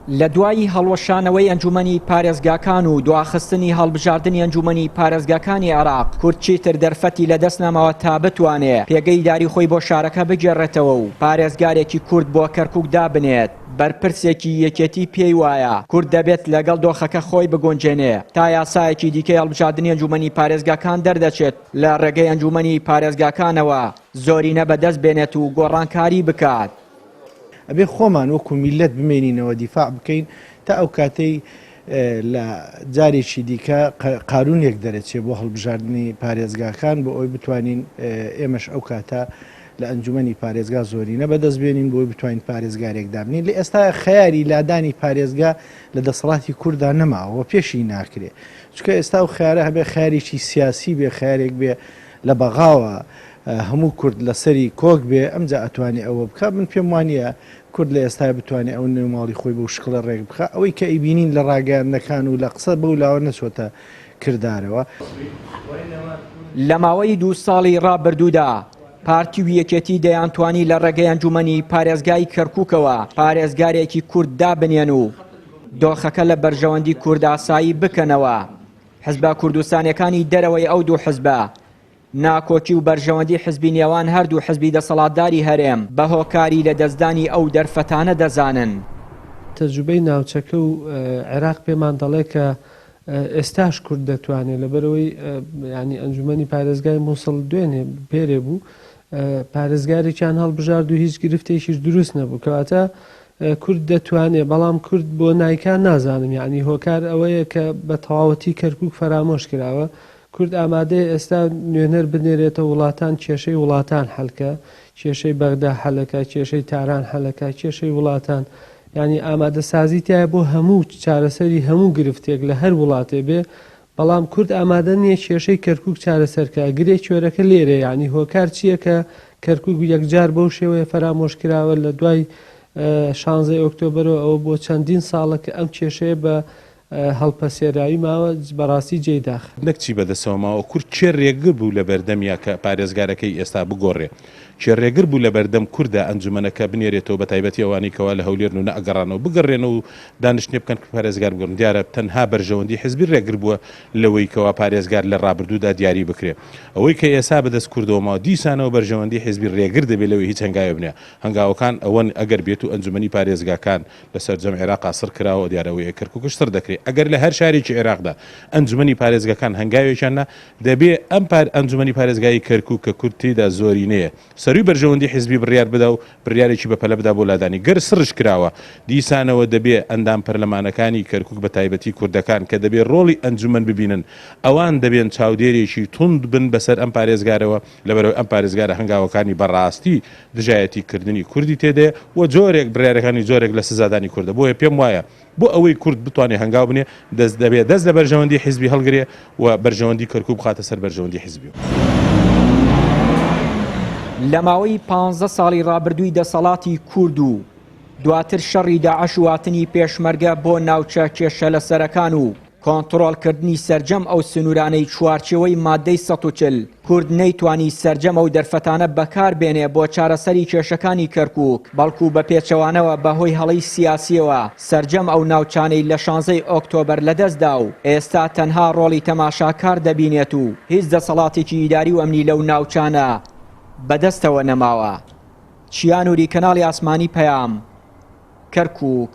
لە دوایی هەڵوەشانەوەی ئەنجومەنی پارێزگاکان و دواخستنی هەڵبژاردننی ئەنجومەنی پارێزگاکانی عێراق کورد چیتر دەرفەتی لە دەست نەماوە تا بتوانێت پێگەی داری خۆی بۆ شارەکە بگێڕێتەوە و پارێزگارێکی کورد بۆ کەرکووک دابنێت. بەرپرسێکی یەکێتی پێی وایە کورد دەبێت لەگەڵ دۆخەکە خۆی بگۆنجێنێ تا یاسایەکی دیکەی هەڵبژاردننی ئەنجومەنی پارێزگاکان دەردەچێت لە ڕێگەی ئەنجومەنی پارێزگاکانەوە زۆرینە بەدەست بێنێت و گۆڕانکاری بکات. ئەبێ خۆمان وەکو میلەت بمێنینەوە دیفاع بکەین تا ئەو کاتەی لە جارێکی دیکە قانونێک دەرەچێت بۆ هەڵبژاردننی پارێزگاکان بۆ ئەوی بتوانین ئێمەش ئەو کاتە لە ئەنجومەنی پارێزگا زۆرینە بەدەست بێنین بۆی بتوانین پارێزگارێک دابنین. لە ئێستا خەیاری لادانی پارێزگا لە دەسەڵاتی کووردا نەماوە پێشی ناکرێ چونکە ئێستا و خیارە هەبێ خیارێکی سیاسی بێ خیارێک بێ لە بەغاوە هەموو کورد لەسەری کۆک بێ ئەمجا ئەتوانی ئەوە بکە. من پێم وانە کورد لە ئێستا بتوانێت ئەو نێوماڵی خۆی بۆ شکڵە ڕێک بخە ئەوەی کە ئیبینین لە ڕاگەاندنەکان و لە قسە بەولاوە نەچۆتە کردارەوە. لە ماوەی 2 ساڵی ڕابردوودا پارتی و یەکێتی دەیانتوانی لە ڕێگەی ئەنجومەنی پارێزگای کەرکووکەوە پارێزگارێکی کورد دابنێن و دۆخەکە لە بەرژەوەندی کورد ئاسایی بکەنەوە. حزبە کوردستانیەکانی دەرەوەی ئەو دوو حزبە ناکۆکی و بەرژەوەندی حزبی نێوان هەردوو حزبی دەسەڵاتداری هەرێم بە هۆکاری لە دەستدانی ئەو دەرفەتانە دەزانن. تەجروبەی ناوچەکە و عێراق پێمان دەڵێ کە ئێستاش کورد دەتوانێت لەبەرەوەی ینی ئەنجومەنی پارێزگای مووسڵ دوێنێ پێرێ بوو پارێزگارێکیان هەڵبژارد و هیچ گرفتێکیش دروست نەبوو کەواتە کورد دەتوانێت بەڵام کورد بۆ نایکان نازانم یعنی هۆکار ئەوەیە کە بە تەواوەتی کەرکووک فەرامۆش کراوە. کورد ئامادەی ئێستا نوێنەر بنێرێتە وڵاتان کێشەی وڵاتان حەلکە کێشەی بەغدا حەلەکە کێشەی تاران حەلەکە کێشەی وڵاتان ینی ئامادە سازی تایە بۆ هەموو چارەسەری هەموو گرفتێک لە هەر وڵاتێ بێ بەڵام کورد ئامادە نییە کێشەی کەرکووک چارەسەرکە گرێ کوێرەکە لێرە ینی هۆکار چییە کە کەرکووک یەکجار بەو شێوەیە فەرامۆش کراوە لە دوای 16 ئۆکتۆبرەوە ئەوە بۆ چەندین ساڵە کە ئەم کێشەیە بە هەڵپەسێرایی ماوە بەڕاستی جێداخ نەکچی بەدەسەوە ماوە کورد چێ ڕێگر بوو لە بەردەمیا کە پارێزگارەکەی ئێستا بگۆڕێ چێ ڕێگر بوو لە بەردەم کووردە ئەنجومەنەکە بنێرێتەوە بە تایبەتی ئەوانی کەوا لە هەولێرن و نەئەگەڕانەوە بگەڕێنەوە و دانیشتنی بکەن کە پارێزگار بگەڕن دیارە تەنها بەرژەوەندی حزبی ڕێگر بووە لەوەی کەوا پارێزگار لە ڕابردوودا دیاری بکرێ ئەوەی کە ئێستا بەدەست کوردەوە ماوە دیسانەوە بەرژەوەندی حزبی ڕێگر دەبێت لەوەی هیچ هەنگاوێ بنێ هەنگاوەکان ئەوەن ئەگەر بێت و ئەنجومەنی پارێزگاکان لەسەر جەم عێراق سڕ کراوە دیارەوەی کەرکووکش سڕ دەکرێت ئەگەر لە هەر شارێکی عێراقدا ئەنجومەنی پارێزگاکان هەنگاوێکیانە دەبێ ئەم ئەنجومەنی پارێزگای کەرکووک کە کورد تێدا زۆرینەیە سەروی بەرژەوەندی حزبی بڕیار بدا و بڕیارێکی بەپەلە بدا بۆ لادانی گەر سڕش کراوە دیسانەوە دەبێ ئەندام پەرلەمانەکانی کەرکووک بە تایبەتی کوردەکان کە دەبێ ڕۆڵی ئەنجومەن ببینن ئەوان دەبێن چاودێرێکی توند بن بەسەر ئەم پارێزگارەوە لەبەرەوەی ئەم پارێزگارە هەنگاوەکانی بەڕاستی دژایەتی کردنی کوردی تێدەیە و جۆرێک بڕیارەکانی جۆرێک لە سزادانی کوردە بۆیە پێم وایە بۆ ئەوەی کورد بتوانێت هەنگاو بنێ دەبێت دەست لە بەرژەوەندی حزبی هەڵگرێ و بەرژەوەندی کەرکووک بخاتە سەر بەرژەوەندی حزبی. لە ماوەی 15 ساڵی ڕابردووی دەسەڵاتی کورد و دواتر شەڕی داعش و هاتنی پێشمەرگە بۆ ناوچە کێشە لەسەرەکان و کۆنتڕۆڵکردنی سەرجەم ئەو سنوورانەی چوارچێوەی مادەی 140 کورد نەیتوانی سەرجەم ئەو دەرفەتانە بەکار بێنێ بۆ چارەسەری کێشەکانی کەرکووک بەڵکو بە پێچەوانەوە بەهۆی هەڵەی سیاسیەوە سەرجەم ئەو ناوچانەی لە 16 ئۆکتۆبەر لەدەستدا و ئێستا تەنها ڕۆڵی تەماشاکار دەبینێت و هیچ دەسەڵاتێکی ئیداری و ئەمنی لەو ناوچانە بەدەستەوە نەماوە. چیانوری کەناڵی ئاسمانی پەیام کەرکووک.